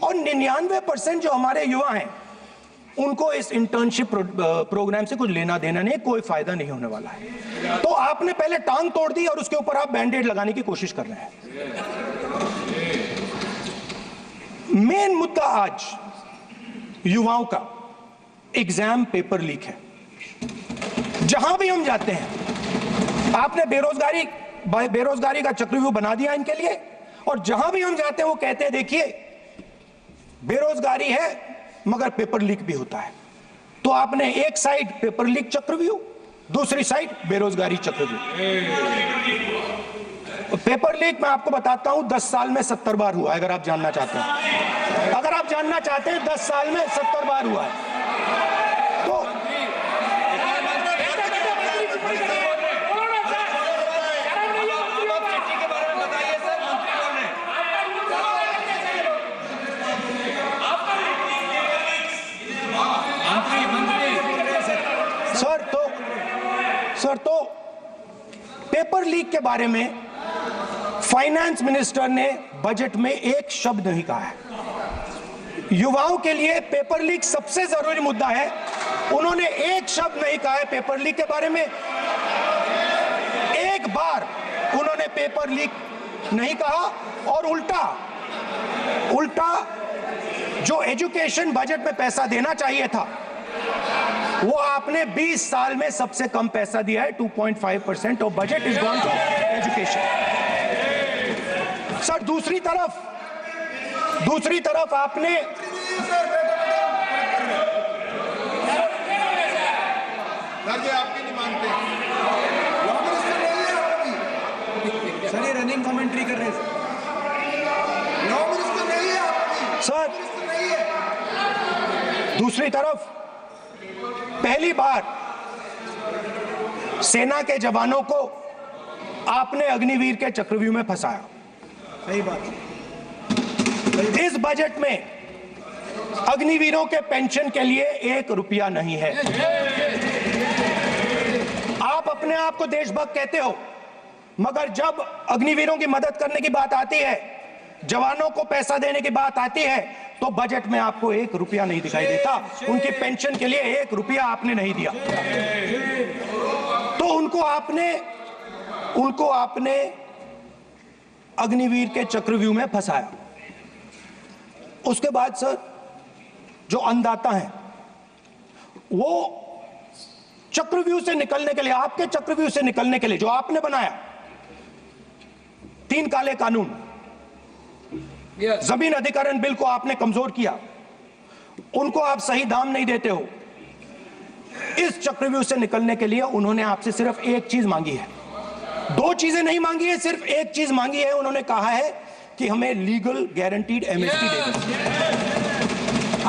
और 99% जो हमारे युवा हैं उनको इस इंटर्नशिप प्रोग्राम से कुछ लेना देना नहीं, कोई फायदा नहीं होने वाला है। तो आपने पहले टांग तोड़ दी और उसके ऊपर आप बैंडेड लगाने की कोशिश कर रहे हैं। मेन मुद्दा आज युवाओं का एग्जाम पेपर लीक है। जहां भी हम जाते हैं, आपने बेरोजगारी का चक्रव्यूह बना दिया इनके लिए, और जहां भी हम जाते हैं वो कहते हैं देखिए बेरोजगारी है मगर पेपर लीक भी होता है। तो आपने एक साइड पेपर लीक चक्रव्यूह, दूसरी साइड बेरोजगारी चक्रव्यूह। पेपर लीक मैं आपको बताता हूं 10 साल में 70 बार हुआ है। अगर आप जानना चाहते हैं, अगर आप जानना चाहते हैं 10 साल में 70 बार हुआ है। तो सर तो पेपर लीक के बारे में फाइनेंस मिनिस्टर ने बजट में एक शब्द नहीं कहा है। युवाओं के लिए पेपर लीक सबसे जरूरी मुद्दा है, उन्होंने एक शब्द नहीं कहा है पेपर लीक के बारे में। एक बार उन्होंने पेपर लीक नहीं कहा, और उल्टा जो एजुकेशन बजट में पैसा देना चाहिए था वो आपने 20 साल में सबसे कम पैसा दिया है। 2.5% of budget is gone to education. Sir दूसरी तरफ आपने आपकी नहीं मानते सर, ये रनिंग कमेंट्री कर रहे हैं सर। दूसरी तरफ पहली बार सेना के जवानों को आपने अग्निवीर के चक्रव्यूह में फंसाया। सही बात। इस बजट में अग्निवीरों के पेंशन के लिए 1 रुपया नहीं है। आप अपने आप को देशभक्त कहते हो, मगर जब अग्निवीरों की मदद करने की बात आती है, जवानों को पैसा देने की बात आती है, तो बजट में आपको 1 रुपया नहीं दिखाई देता। उनकी पेंशन के लिए 1 रुपया आपने नहीं दिया। तो उनको आपने अग्निवीर के चक्रव्यूह में फंसाया। उसके बाद सर जो अन्नदाता हैं वो चक्रव्यूह से निकलने के लिए, आपके चक्रव्यूह से निकलने के लिए जो आपने बनाया 3 काले कानून, जमीन अधिग्रहण बिल को आपने कमजोर किया, उनको आप सही दाम नहीं देते हो। इस चक्रव्यूह से निकलने के लिए उन्होंने आपसे सिर्फ एक चीज मांगी है, 2 चीजें नहीं मांगी है, सिर्फ एक चीज मांगी है। उन्होंने कहा है कि हमें लीगल गारंटीड एमएसपी दे दो।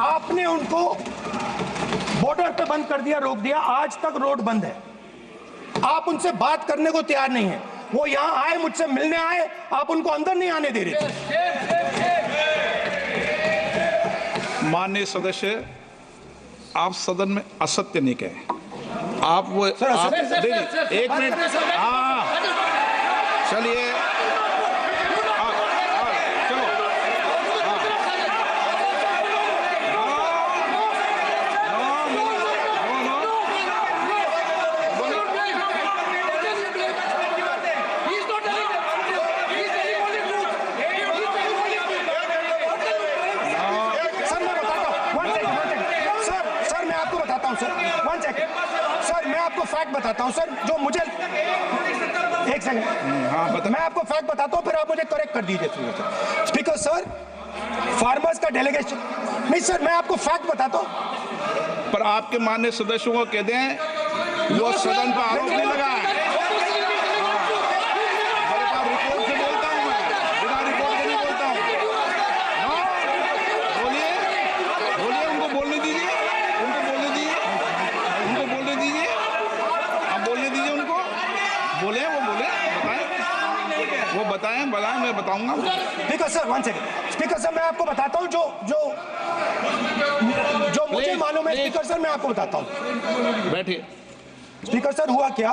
आपने उनको बॉर्डर पे बंद कर दिया, रोक दिया, आज तक रोड बंद है। आप उनसे बात करने को तैयार नहीं है। वो यहां आए, मुझसे मिलने आए, आप उनको अंदर नहीं आने दे रहे थे। माननीय सदस्य, आप सदन में असत्य नहीं कहे। आप वो एक मिनट, हाँ चलिए, चलो, सर मैं आपको फैक्ट बताता हूं सर, जो मुझे एक सेकंड, हाँ मैं आपको फैक्ट बताता हूं, फिर आप मुझे करेक्ट कर दीजिए। स्पीकर सर, फार्मर्स का डेलीगेशन नहीं सर, मैं आपको फैक्ट बताता हूं। पर आपके माननीय सदस्यों को कह दें वो सदन पर आरोप नहीं लगा है। रिपोर्ट से बोलता हूं मैं, बिना रिपोर्ट के नहीं बोलता हूं। बोलिए, बोलिए, उनको बोलने दीजिए, उनको बोलने दीजिए, उनको बोलने दीजिए, आप बोलने दीजिए उनको, बोले, वो बोले, बताएं, वो बताएं, मैं बताऊंगा। Speaker sir, 1 second. Speaker sir, मैं आपको बताता हूं जो मुझे मालूम है। स्पीकर सर, मैं आपको बताता हूं। बैठिए। स्पीकर सर, हुआ क्या,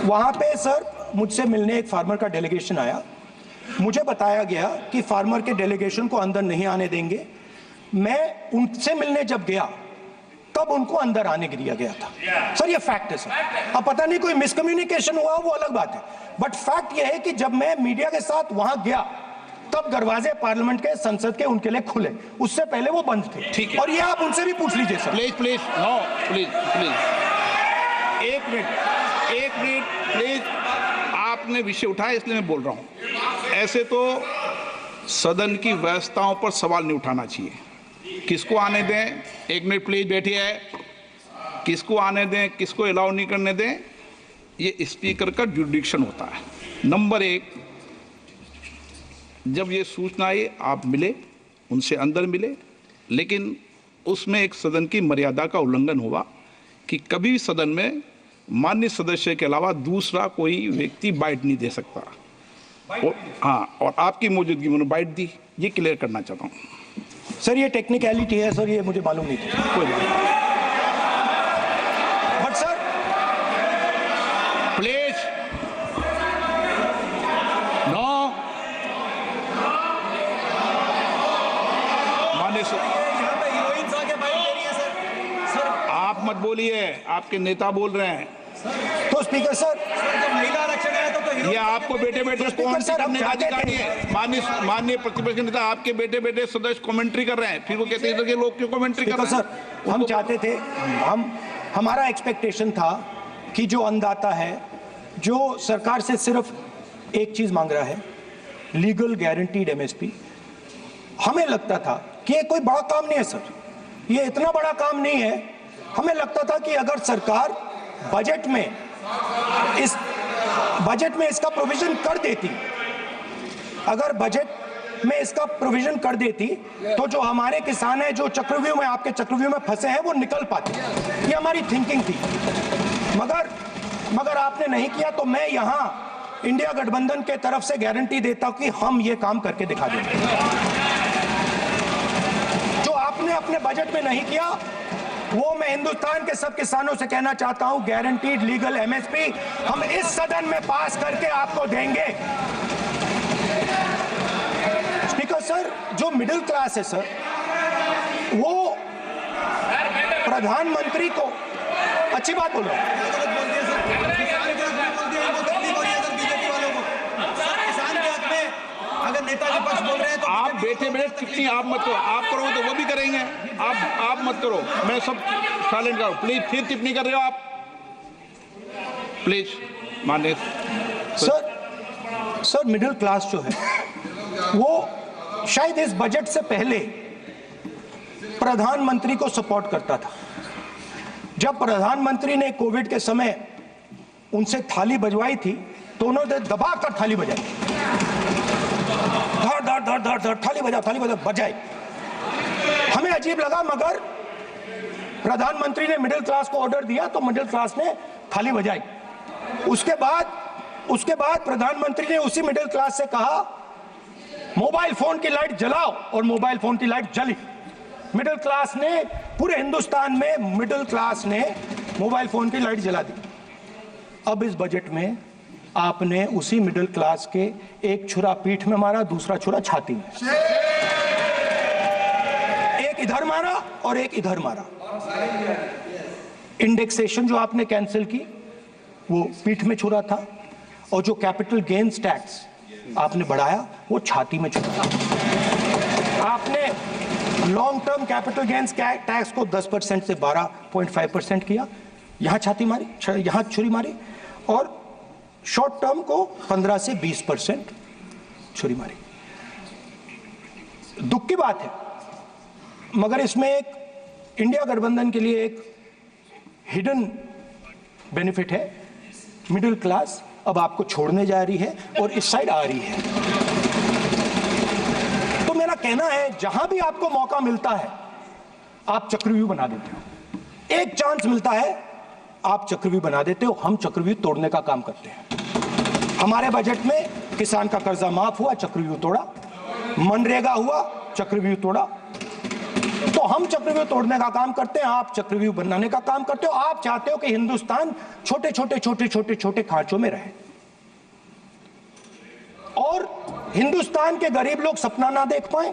वहां पे सर मुझसे मिलने एक फार्मर का डेलीगेशन आया। मुझे बताया गया कि फार्मर के डेलीगेशन को अंदर नहीं आने देंगे। मैं उनसे मिलने जब गया तब उनको अंदर आने के दिया गया था। सर ये फैक्ट है सर। अब पता नहीं कोई मिसकम्युनिकेशन हुआ वो अलग बात है, बट फैक्ट ये है कि जब मैं मीडिया के साथ वहां गया तब दरवाजे पार्लियामेंट के, संसद के उनके लिए खुले, उससे पहले वो बंद थे। ठीक है। और ये आप उनसे भी पूछ लीजिए sir. Please please no please please एक मिनट प्लीज। आपने विषय उठाया इसलिए मैं बोल रहा हूं। ऐसे तो सदन की व्यवस्थाओं पर सवाल नहीं उठाना चाहिए। किसको आने दें, एक मिनट प्लीज बैठिए, किसको आने दें किसको अलाउ नहीं करने दें, ये स्पीकर का जुडिक्शन होता है। नंबर एक, जब ये सूचना आई आप मिले, उनसे अंदर मिले, लेकिन उसमें एक सदन की मर्यादा का उल्लंघन हुआ कि कभी भी सदन में माननीय सदस्य के अलावा दूसरा कोई व्यक्ति बाइट नहीं दे सकता। हाँ, और आपकी मौजूदगी में बाइट दी, ये क्लियर करना चाहता हूँ। सर ये टेक्निकलिटी है सर, ये मुझे मालूम नहीं था। कोई बात बट सर प्लीज नो। यहाँ पे हीरोइंस आके बाइट दे रही है सर। सर आप मत बोलिए, आपके नेता बोल रहे हैं। तो स्पीकर सर, जब महिला आरक्षण आया तो ये आपको बेटे बेटे कमेंट्री सर, हम करने का चाहते अधिकार नहीं है। माननीय प्रतिपक्ष के नेता आपके बेटे बेटे सदस्य कमेंट्री कर रहे हैं, फिर वो कहते हैं कि लोग क्यों कमेंट्री कर रहे हैं। सर हम चाहते थे, हमारा एक्सपेक्टेशन था कि जो अन्नदाता है, जो सरकार से सिर्फ एक चीज मांग रहा है, लीगल गारंटीड एमएसपी। हमें लगता था कि ये कोई बड़ा काम नहीं है सर, ये इतना बड़ा काम नहीं है। हमें लगता था कि अगर सरकार बजट में इसका प्रोविजन कर देती, अगर बजट में इसका प्रोविजन कर देती तो जो हमारे किसान हैं जो चक्रव्यूह में, आपके चक्रव्यूह में फंसे हैं, वो निकल पाते। ये हमारी थिंकिंग थी, मगर आपने नहीं किया। तो मैं यहां इंडिया गठबंधन के तरफ से गारंटी देता हूं कि हम ये काम करके दिखा देंगे। जो आपने अपने बजट में नहीं किया वो मैं हिंदुस्तान के सब किसानों से कहना चाहता हूं, गारंटीड लीगल एमएसपी हम इस सदन में पास करके आपको देंगे। स्पीकर सर, जो मिडिल क्लास है सर, वो प्रधानमंत्री को, अच्छी बात बोल रहा हूं, अगर नेताजी पक्ष बोल रहे हैं तो आप बैठे बैठे टिप्पणी आप मत करो, आप करोगे तो वो भी करेंगे। आप मत करो, मैं सब साइलेंट करो प्लीज। फिर टिप्पणी कर रहे हो आप, प्लीज माननीय सर मिडिल क्लास जो है वो शायद इस बजट से पहले प्रधानमंत्री को सपोर्ट करता था। जब प्रधानमंत्री ने कोविड के समय उनसे थाली बजवाई थी तो उन्होंने दबा कर थाली बजाई, धड़ धड़ धड़ थाली बजा बजाई। हमें अजीब लगा, मगर प्रधानमंत्री ने मिडिल क्लास को ऑर्डर दिया तो मिडिल क्लास ने थाली बजाई। उसके बाद प्रधानमंत्री ने उसी मिडिल क्लास से कहा मोबाइल फोन की लाइट जलाओ, और मोबाइल फोन की लाइट जली। मिडिल क्लास ने, पूरे हिंदुस्तान में मिडिल क्लास ने मोबाइल फोन की लाइट जला दी। अब इस बजट में आपने उसी मिडिल क्लास के एक छुरा पीठ में मारा, दूसरा छुरा छाती में, एक इधर मारा और एक इधर मारा। इंडेक्सेशन जो आपने कैंसिल की वो पीठ में छुरा था, और जो कैपिटल गेन्स टैक्स आपने बढ़ाया वो छाती में छुरा। आपने long term capital gains tax को 10% से 12.5% किया, यहां छाती मारी, यहां छुरी मारी, और शॉर्ट टर्म को 15 से 20% छुरी मारी। दुख की बात है, मगर इसमें एक इंडिया गठबंधन के लिए एक हिडन बेनिफिट है। मिडिल क्लास अब आपको छोड़ने जा रही है और इस साइड आ रही है। तो मेरा कहना है, जहां भी आपको मौका मिलता है आप चक्रव्यूह बना देते हो। एक चांस मिलता है आप चक्रव्यूह बना देते हो। हम चक्रव्यूह तोड़ने का काम करते हैं। हमारे बजट में किसान का कर्जा माफ हुआ, चक्रव्यूह तोड़ा। मनरेगा हुआ, चक्रव्यूह तोड़ा। तो हम चक्रव्यूह तोड़ने का काम करते हैं, आप चक्रव्यूह बनाने का काम करते हो। आप चाहते हो कि हिंदुस्तान छोटे छोटे खांचों में रहे, और हिंदुस्तान के गरीब लोग सपना ना देख पाए?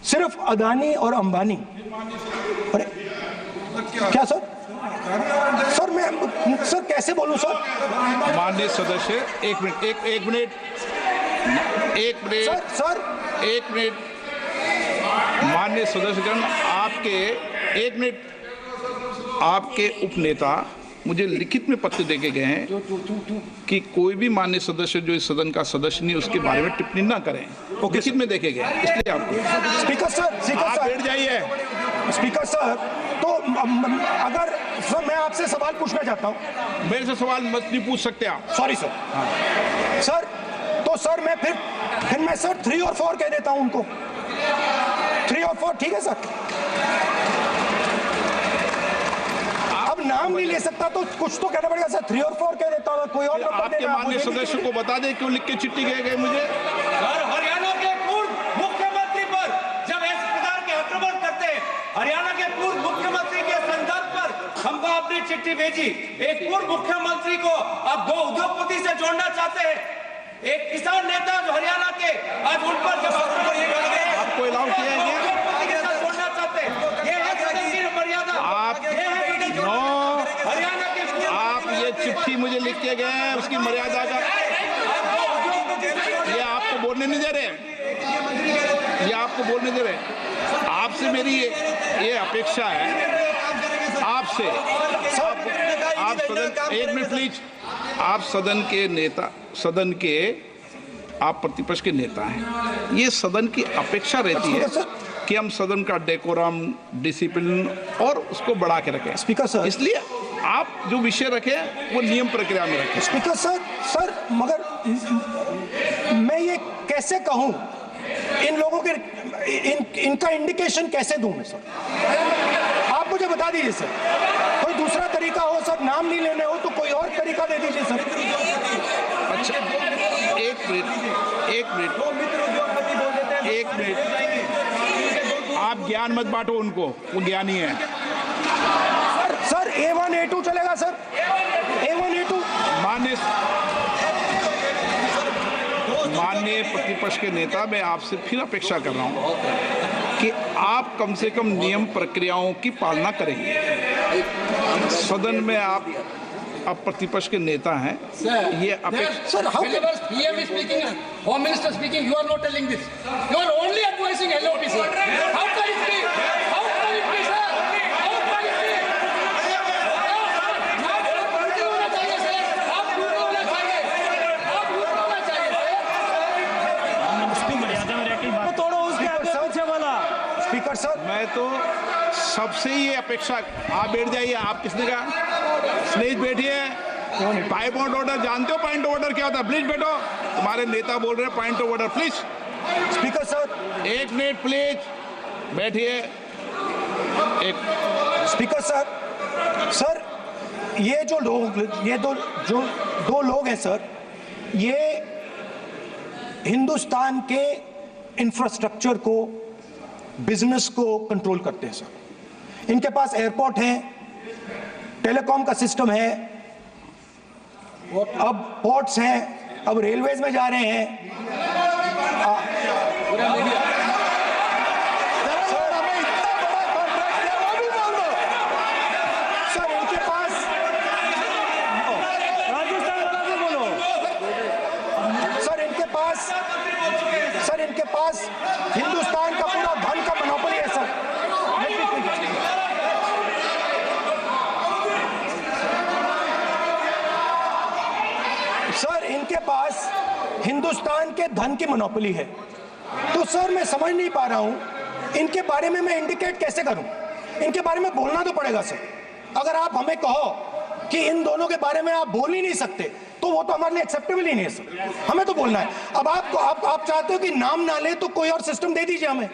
सिर्फ अदानी और अंबानी। अरे क्या सर? सर मैं सर कैसे बोलूं सर? माननीय सदस्य, एक मिनट सर माननीय सदस्यगण, आपके उपनेता मुझे लिखित में पत्र देके गए हैं कि कोई भी माननीय सदस्य जो इस सदन का सदस्य नहीं उसके बारे में टिप्पणी ना करें। लिखित में देखे गए, इसलिए आपको। स्पीकर सर आप बैठ जाइए। स्पीकर सर, तो अगर सर मैं आपसे सवाल पूछना चाहता हूं। मेरे से सवाल मत नहीं पूछ सकते आप। Sorry sir. सर तो सर मैं फिर मैं सर 3 और 4 कह देता हूं उनको। 3 और 4 ठीक है सर? अब नाम नहीं ले सकता तो कुछ तो कहना पड़ेगा सर। 3 और 4 कह देता हूं, कोई और नंबर आपके देना। माननीय सदस्य को बता दें क्यों लिख के चिट्ठी गए मुझे। सर, हरियाणा के पूर्व मुख्यमंत्री पर जब इस प्रकार के आक्रमण करते हैं, हरियाणा के पूर्व मुख्यमंत्री के संदर्भ पर हमको अपनी चिट्ठी भेजी। एक पूर्व मुख्यमंत्री को आप 2 उद्योगपति से जोड़ना चाहते हैं, एक किसान नेता जो हरियाणा के, आज उन पर जब आपको अलाउ किया है जोड़ना चाहते हैं, ये है सदन की मर्यादा। आप हरियाणा के आप ये चिट्ठी मुझे लिख के गए हैं, उसकी मर्यादा का ये आपको बोलने नहीं दे रहे, ये आपको बोलने दे रहे। आपसे मेरी ये अपेक्षा है आपसे। आप सदन, एक मिनट प्लीज। आप सदन के नेता, सदन के आप प्रतिपक्ष के नेता हैं। ये सदन की अपेक्षा रहती है कि हम सदन का डेकोरम, डिसिप्लिन और उसको बढ़ा के रखें। स्पीकर सर, इसलिए आप जो विषय रखें वो नियम प्रक्रिया में रखें। स्पीकर सर मगर मैं ये कैसे कहूं? इन लोगों के इनका इंडिकेशन कैसे दूं मैं सर? आप मुझे बता दीजिए सर। कोई दूसरा तरीका हो सर, नाम नहीं लेने हो तो कोई और तरीका दे दीजिए सर। अच्छा, एक मिनट आप ज्ञान मत बांटो उनको, वो ज्ञानी है। सर A1 A2 चलेगा सर? A1 A2 माननीय प्रतिपक्ष के नेता, मैं आपसे फिर अपेक्षा कर रहा हूं कि आप कम से कम नियम प्रक्रियाओं की पालना करेंगे। सदन में आप अब प्रतिपक्ष के नेता हैं, ये अपेक्षा। Sir how PM is speaking, Home Minister speaking, you are not telling this. You are only advising LOP, sir. How can it be? How can it be, sir? How can it be? आप duty होना चाहिए, sir. आप duty होना चाहिए. आप duty होना चाहिए, sir. उसकी मर्यादा में रहकर बात तोड़ो, उसके आगे पीछे वाला। स्पीकर सर, मैं तो सबसे ये अपेक्षा। आप बैठ जाइए। आप किसने कहा? प्लीज बैठिए। पॉइंट ऑफ ऑर्डर जानते हो? पॉइंट ऑफ ऑर्डर क्या होता है? प्लीज बैठो। तुम्हारे नेता बोल रहे हैं point of order, please. Speaker sir, एक मिनट प्लीज बैठिए। एक स्पीकर सर ये जो लोग, ये दो लोग हैं सर, ये हिंदुस्तान के इंफ्रास्ट्रक्चर को, बिजनेस को कंट्रोल करते हैं सर। इनके पास एयरपोर्ट है, टेलीकॉम का सिस्टम है, अब पोर्ट्स हैं, अब रेलवेज में जा रहे हैं। सर इनके पास, राजस्थान वाला भी बोलो। सर इनके पास हिंदुस्तान का पूरा धन का मोनोपोली है सर। सर इनके पास हिंदुस्तान के धन की मोनोपोली है। तो सर मैं समझ नहीं पा रहा हूं इनके बारे में मैं इंडिकेट कैसे करूं? इनके बारे में बोलना तो पड़ेगा सर। अगर आप हमें कहो कि इन दोनों के बारे में आप बोल ही नहीं सकते तो वो तो हमारे लिए एक्सेप्टेबल ही नहीं है सर। हमें तो बोलना है। अब आप चाहते हो कि नाम ना ले तो कोई और सिस्टम दे दीजिए हमें।